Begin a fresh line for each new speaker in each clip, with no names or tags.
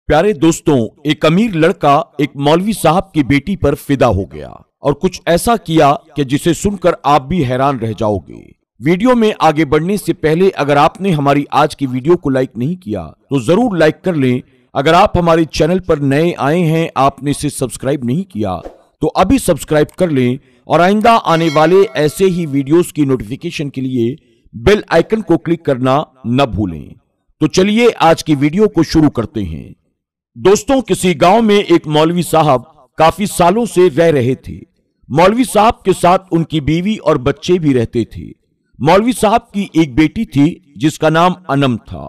प्यारे दोस्तों, एक अमीर लड़का एक मौलवी साहब की बेटी पर फिदा हो गया और कुछ ऐसा किया कि जिसे सुनकर आप भी हैरान रह जाओगे। वीडियो में आगे बढ़ने से पहले अगर आपने हमारी आज की वीडियो को लाइक नहीं किया तो जरूर लाइक कर लें। अगर आप हमारे चैनल पर नए आए हैं, आपने इसे सब्सक्राइब नहीं किया तो अभी सब्सक्राइब कर लें और आइंदा आने वाले ऐसे ही वीडियोस की नोटिफिकेशन के लिए बेल आइकन को क्लिक करना न भूलें। तो चलिए आज की वीडियो को शुरू करते हैं। दोस्तों, किसी गांव में एक मौलवी साहब काफी सालों से रह रहे थे। मौलवी साहब के साथ उनकी बीवी और बच्चे भी रहते थे। मौलवी साहब की एक बेटी थी जिसका नाम अनम था।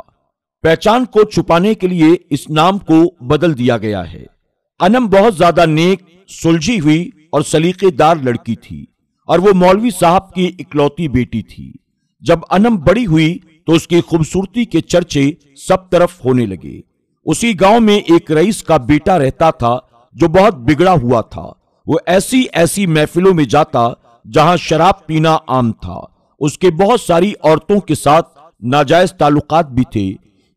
पहचान को छुपाने के लिए इस नाम को बदल दिया गया है। अनम बहुत ज्यादा नेक, सुलझी हुई और सलीकेदार लड़की थी और वो मौलवी साहब की इकलौती बेटी थी। जब अनम बड़ी हुई तो उसकी खूबसूरती के चर्चे सब तरफ होने लगे। उसी गांव में एक रईस का बेटा रहता था जो बहुत बिगड़ा हुआ था। वो ऐसी ऐसी महफिलों में जाता जहां शराब पीना आम था। उसके बहुत सारी औरतों के साथ नाजायज ताल्लुकात भी थे।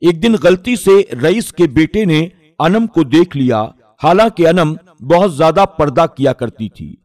एक दिन गलती से रईस के बेटे ने अनम को देख लिया। हालांकि अनम बहुत ज्यादा पर्दा किया करती थी।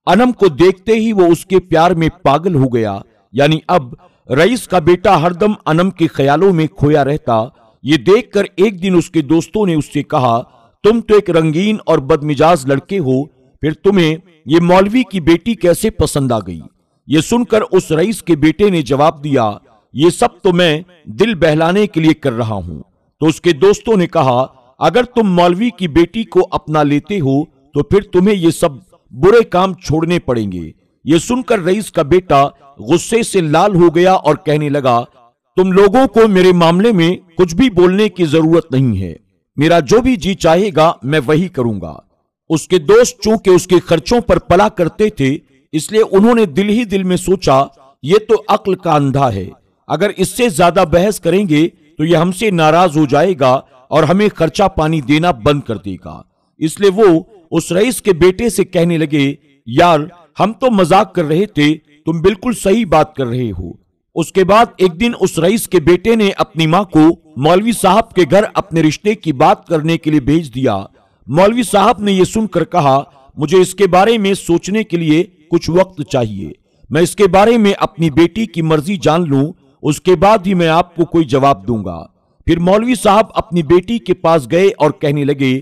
अनम को देखते ही वो उसके प्यार में पागल हो गया। यानी अब रईस का बेटा हरदम अनम के ख्यालों में खोया रहता। ये देखकर एक दिन उसके दोस्तों ने उससे कहा, तुम तो एक रंगीन और बदमिजाज लड़के हो, फिर तुम्हें ये मौलवी की बेटी कैसे पसंद आ गई? ये सुनकर उस रईस के बेटे ने जवाब दिया, ये सब तो मैं दिल बहलाने के लिए कर रहा हूं। तो उसके दोस्तों ने कहा, अगर तुम मौलवी की बेटी को अपना लेते हो तो फिर तुम्हें ये सब बुरे काम छोड़ने पड़ेंगे। ये सुनकर रईस का बेटा गुस्से से लाल हो गया और कहने लगा, तुम लोगों को मेरे मामले में कुछ भी बोलने की जरूरत नहीं है। मेरा जो भी जी चाहेगा मैं वही करूंगा। उसके दोस्त चूंकि उसके खर्चों पर पला करते थे, इसलिए उन्होंने दिल ही दिल में सोचा, ये तो अक्ल का अंधा है। अगर इससे ज्यादा बहस करेंगे तो ये हमसे नाराज हो जाएगा और हमें खर्चा पानी देना बंद कर देगा। इसलिए वो उस रईस के बेटे से कहने लगे, यार हम तो मजाक कर रहे थे, तुम बिल्कुल सही बात कर रहे हो। उसके बाद एक दिन उस रईस के बेटे ने अपनी मां को मौलवी साहब के घर अपने रिश्ते की बात करने के लिए भेज दिया। मौलवी साहब ने यह सुनकर कहा, मुझे इसके बारे में सोचने के लिए कुछ वक्त चाहिए। मैं इसके बारे में अपनी बेटी की मर्जी जान लूं, उसके बाद ही मैं आपको कोई जवाब दूंगा। फिर मौलवी साहब अपनी बेटी के पास गए और कहने लगे,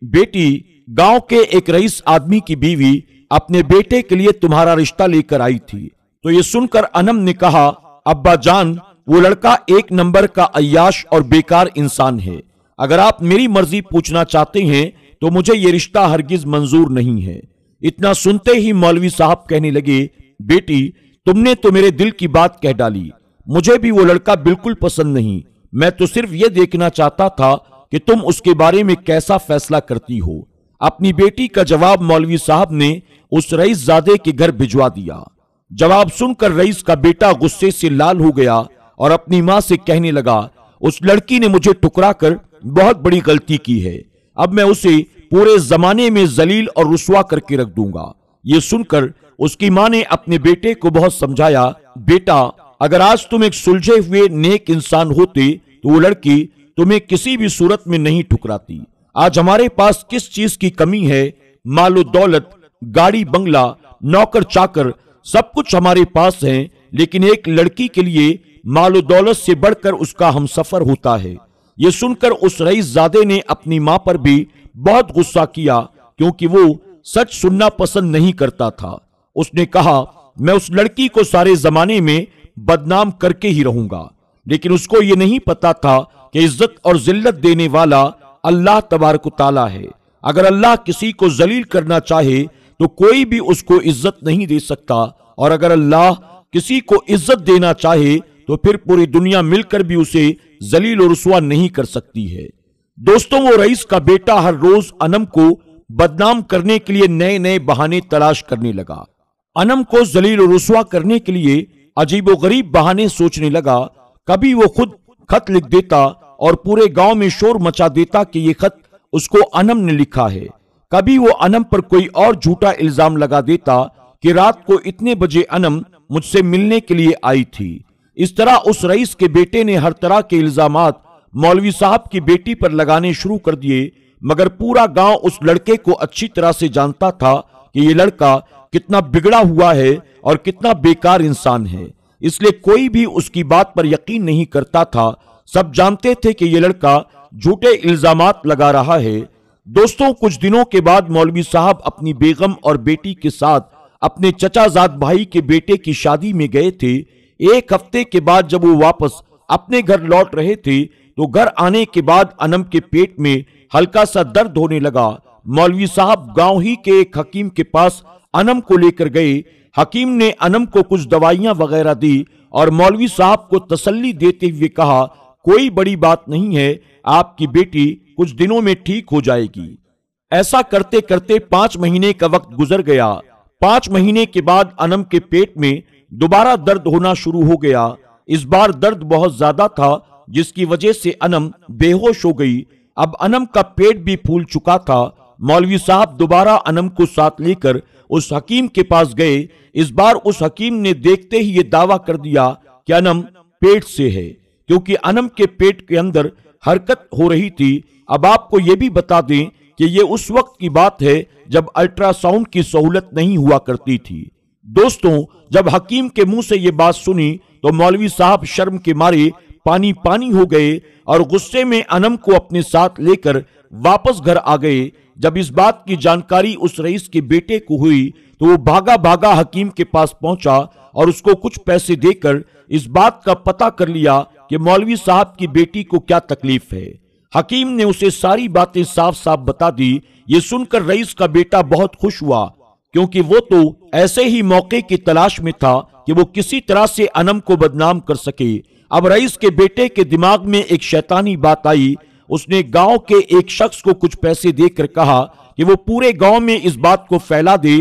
बेटी, गांव के एक रईस आदमी की बीवी अपने बेटे के लिए तुम्हारा रिश्ता लेकर आई थी। तो ये सुनकर अनम ने कहा, अब्बा जान, वो लड़का एक नंबर का अय्याश और बेकार इंसान है। अगर आप मेरी मर्जी पूछना चाहते हैं तो मुझे ये रिश्ता हरगिज मंजूर नहीं है। इतना सुनते ही मौलवी साहब कहने लगे, बेटी, तुमने तो मेरे दिल की बात कह डाली। मुझे भी वो लड़का बिल्कुल पसंद नहीं। मैं तो सिर्फ ये देखना चाहता था कि तुम उसके बारे में कैसा फैसला करती हो। अपनी बेटी का जवाब मौलवी साहब ने उस रईस ज़ादे के घर भिजवा दिया। जवाब सुनकर रईस का बेटा गुस्से से लाल हो गया और अपनी मां से कहने लगा, उस लड़की ने मुझे ठुकरा कर बहुत बड़ी गलती की है। अब मैं उसे पूरे जमाने में जलील और रुस्वा करके रख दूंगा। ये सुनकर उसकी मां ने अपने बेटे को बहुत समझाया, बेटा, अगर आज तुम एक सुलझे हुए नेक इंसान होते तो वो लड़की तुम्हें किसी भी सूरत में नहीं ठुकराती। आज हमारे पास किस चीज की कमी है? मालो दौलत, गाड़ी बंगला, नौकर चाकर, सब कुछ हमारे पास है, लेकिन एक लड़की के लिए मालो दौलत से बढ़कर उसका हमसफर होता है। ये सुनकर उस रईस ज़ादे ने अपनी मां पर भी बहुत गुस्सा किया, क्योंकि वो सच सुनना पसंद नहीं करता था। उसने कहा, मैं उस लड़की को सारे जमाने में बदनाम करके ही रहूंगा। लेकिन उसको ये नहीं पता था कि इज्जत और जिल्लत देने वाला अल्लाह तबारक तआला है। अगर अल्लाह किसी को जलील करना चाहे तो कोई भी उसको इज्जत नहीं दे सकता, और अगर अल्लाह किसी को इज्जत देना चाहे तो फिर पूरी दुनिया मिलकर भी उसे जलील और रुस्वा नहीं कर सकती है। दोस्तों, वो रईस का बेटा हर रोज अनम को बदनाम करने के लिए नए नए बहाने तलाश करने लगा। अनम को जलील और रुस्वा करने के लिए अजीबो गरीब बहाने सोचने लगा। कभी वो खुद खत लिख देता और पूरे गांव में शोर मचा देता कि ये खत उसको अनम ने लिखा है। कभी वो अनम पर कोई और झूठा इल्जाम लगा देता कि रात को इतने बजे अनम मुझसे मिलने के लिए आई थी। इस तरह उस रईस के बेटे ने हर तरह के इल्जामात मौलवी साहब की बेटी पर लगाने शुरू कर दिए, मगर पूरा गांव उस लड़के को अच्छी तरह से जानता था कि ये लड़का कितना बिगड़ा हुआ है और कितना बेकार इंसान है, इसलिए कोई भी उसकी बात पर यकीन नहीं करता था। सब जानते थे कि ये लड़का झूठे इल्जामात लगा रहा है। दोस्तों, कुछ दिनों के बाद मौलवी साहब अपनी बेगम और बेटी के साथ अपने चचाजाद भाई के बेटे की शादी में गए थे। एक हफ्ते के बाद जब वो वापस अपने घर लौट रहे थे तो घर आने के बाद अनम के पेट में हल्का सा दर्द होने लगा। मौलवी साहब गांव ही के एक हकीम के पास अनम को लेकर गए। हकीम ने अनम को कुछ दवाइयां वगैरह दी और मौलवी साहब को तसल्ली देते हुए कहा, कोई बड़ी बात नहीं है, आपकी बेटी कुछ दिनों में ठीक हो जाएगी। ऐसा करते करते 5 महीने का वक्त गुजर गया। 5 महीने के बाद अनम के पेट में दोबारा दर्द होना शुरू हो गया। इस बार दर्द बहुत ज्यादा था, जिसकी वजह से अनम बेहोश हो गई। अब अनम का पेट भी फूल चुका था। मौलवी साहब दोबारा अनम को साथ लेकर उस हकीम के पास गए। इस बार उस हकीम ने देखते ही ये दावा कर दिया कि अनम पेट से है, क्योंकि अनम के पेट के अंदर हरकत हो रही थी। अब आपको ये भी बता दें कि ये उस वक्त की बात है जब अल्ट्रासाउंड की सहूलत नहीं हुआ करती थी। दोस्तों, जब हकीम के मुंह से ये बात सुनी तो मौलवी साहब शर्म के मारे पानी पानी हो गए और गुस्से में अनम को अपने साथ लेकर वापस घर आ गए। जब इस बात की जानकारी उस रईस के बेटे को हुई तो वो भागा भागा हकीम के पास पहुंचा और उसको कुछ पैसे देकर इस बात का पता कर लिया कि मौलवी साहब की बेटी को क्या तकलीफ है। हकीम ने उसे सारी बातें साफ साफ बता दी। ये सुनकर रईस का बेटा बहुत खुश हुआ, क्योंकि वो तो ऐसे ही मौके की तलाश में था कि वो किसी तरह से अनम को बदनाम कर सके। अब रईस के बेटे के दिमाग में एक शैतानी बात आई। उसने गांव के एक शख्स को कुछ पैसे देकर कहा कि वो पूरे गांव में इस बात को फैला दे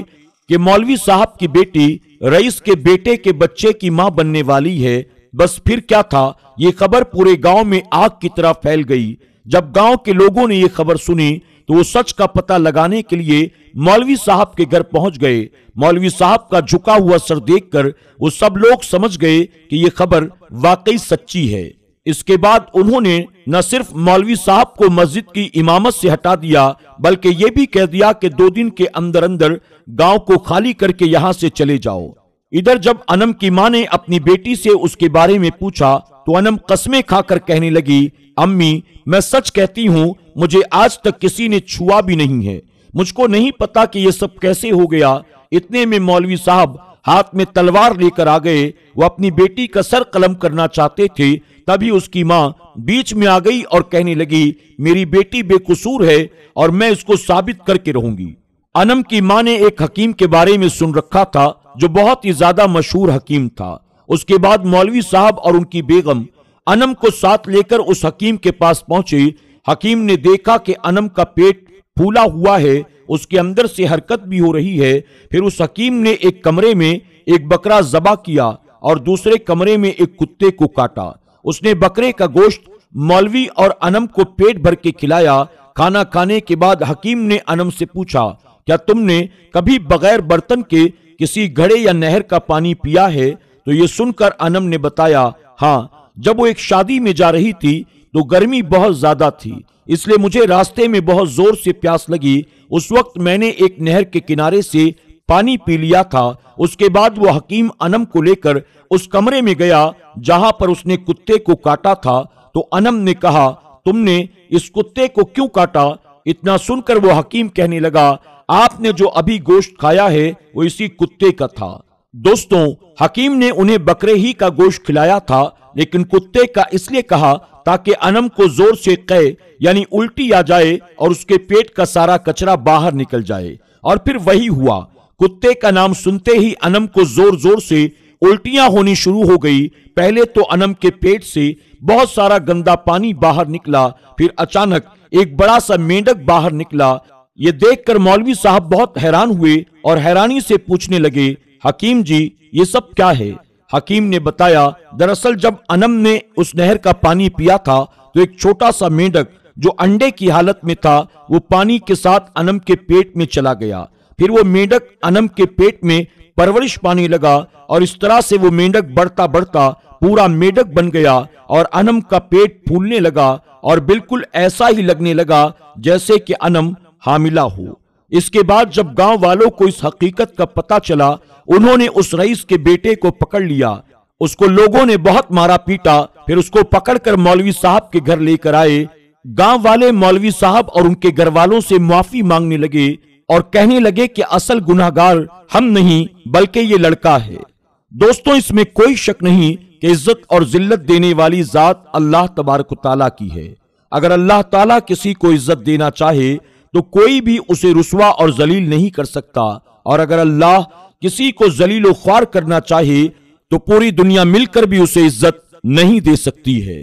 कि मौलवी साहब की बेटी रईस के बेटे के बच्चे की मां बनने वाली है। बस फिर क्या था, ये खबर पूरे गांव में आग की तरह फैल गई। जब गांव के लोगों ने ये खबर सुनी तो वो सच का पता लगाने के लिए मौलवी साहब के घर पहुंच गए। मौलवी साहब का झुका हुआ सर देखकर वो सब लोग समझ गए कि ये खबर वाकई सच्ची है। इसके बाद उन्होंने न सिर्फ मौलवी साहब को मस्जिद की इमामत से हटा दिया, बल्कि ये भी कह दिया कि 2 दिन के अंदर अंदर गांव को खाली करके यहां से चले जाओ। इधर जब अनम की मां ने अपनी बेटी से उसके बारे में पूछा तो अनम कसमें खाकर कहने लगी, अम्मी, मैं सच कहती हूँ, मुझे आज तक किसी ने छुआ भी नहीं है। मुझको नहीं पता कि ये सब कैसे हो गया। इतने में मौलवी साहब हाथ में तलवार लेकर आ गए। वो अपनी बेटी का सर कलम करना चाहते थे, तभी उसकी मां बीच में आ गई और कहने लगी, मेरी बेटी बेकसूर है और मैं इसको साबित करके रहूंगी। अनम की मां ने एक हकीम के बारे में सुन रखा था जो बहुत ही ज्यादा मशहूर हकीम था। उसके बाद मौलवी साहब और उनकी बेगम अनम को साथ लेकर उस हकीम के पास पहुंचे। हकीम ने देखा कि अनम का पेट फूला हुआ है, उसके अंदर से हरकत भी हो रही है। फिर उस हकीम ने एक कमरे में एक बकरा ज़बह किया और दूसरे कमरे में एक कुत्ते को काटा। उसने बकरे का गोश्त मौलवी और अनम को पेट भर के खिलाया। खाना खाने के बाद हकीम ने अनम से पूछा, क्या तुमने कभी बगैर बर्तन के किसी घड़े या नहर का पानी पिया है? तो ये सुनकर अनम ने बताया, हाँ, जब वो एक शादी में जा रही थी तो गर्मी बहुत ज्यादा थी, इसलिए मुझे रास्ते में बहुत जोर से प्यास लगी। उस वक्त मैंने एक नहर के किनारे से पानी पी लिया था। उसके बाद वो हकीम अनम को लेकर उस कमरे में गया जहां पर उसने कुत्ते को काटा था। तो अनम ने कहा, तुमने इस कुत्ते को क्यों काटा? इतना सुनकर वो हकीम कहने लगा, आपने जो अभी गोश्त खाया है वो इसी कुत्ते का था। दोस्तों, हकीम ने उन्हें बकरे ही का गोश्त खिलाया था, लेकिन कुत्ते का इसलिए कहा ताकि अनम को जोर से कै यानी उल्टी आ जाए और उसके पेट का सारा कचरा बाहर निकल जाए। और फिर वही हुआ। कुत्ते का नाम सुनते ही अनम को जोर जोर से उल्टियां होनी शुरू हो गई। पहले तो अनम के पेट से बहुत सारा गंदा पानी बाहर निकला, फिर अचानक एक बड़ा सा मेंढक बाहर निकला। ये देखकर मौलवी साहब बहुत हैरान हुए और हैरानी से पूछने लगे, हकीम जी, ये सब क्या है? हकीम ने बताया, दरअसल जब अनम ने उस नहर का पानी पिया था तो एक छोटा सा मेंढक जो अंडे की हालत में था वो पानी के साथ अनम के पेट में चला गया। फिर वो मेंढक अनम के पेट में परवरिश पाने लगा और इस तरह से वो मेंढक बढ़ता बढ़ता पूरा मेढक बन गया और अनम का पेट फूलने लगा और बिल्कुल ऐसा ही लगने लगा जैसे कि अनम हामिला हो। इसके बाद जब गांव वालों को इस हकीकत का पता चला, उन्होंने उस रईस के बेटे को पकड़ लिया। उसको लोगों ने बहुत मारा पीटा, फिर उसको पकड़कर मौलवी साहब के घर लेकर आए। गांव वाले मौलवी साहब और उनके घर वालों से माफी मांगने लगे और कहने लगे कि असल गुनाहगार हम नहीं बल्कि ये लड़का है। दोस्तों, इसमें कोई शक नहीं कि इज्जत और जिल्लत देने वाली जात अल्लाह तबारक ताला की है। अगर अल्लाह ताला किसी को इज्जत देना चाहे तो कोई भी उसे रुस्वा और जलील नहीं कर सकता, और अगर अल्लाह किसी को जलील व ख्वार करना चाहे तो पूरी दुनिया मिलकर भी उसे इज्जत नहीं दे सकती है।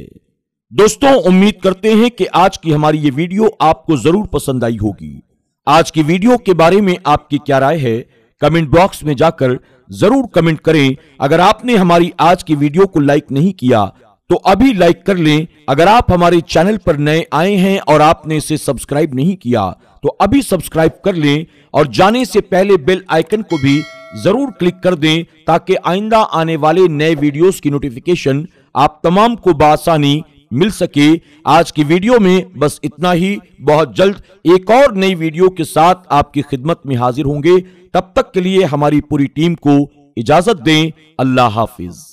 दोस्तों, उम्मीद करते हैं कि आज की हमारी ये वीडियो आपको जरूर पसंद आई होगी। आज की वीडियो के बारे में आपकी क्या राय है, कमेंट बॉक्स में जाकर जरूर कमेंट करें। अगर आपने हमारी आज की वीडियो को लाइक नहीं किया तो अभी लाइक कर लें। अगर आप हमारे चैनल पर नए आए हैं और आपने इसे सब्सक्राइब नहीं किया तो अभी सब्सक्राइब कर लें और जाने से पहले बेल आइकन को भी जरूर क्लिक कर दें ताकि आइंदा आने वाले नए वीडियोस की नोटिफिकेशन आप तमाम को बआसानी मिल सके। आज की वीडियो में बस इतना ही। बहुत जल्द एक और नई वीडियो के साथ आपकी खिदमत में हाजिर होंगे। तब तक के लिए हमारी पूरी टीम को इजाजत दें। अल्लाह हाफिज।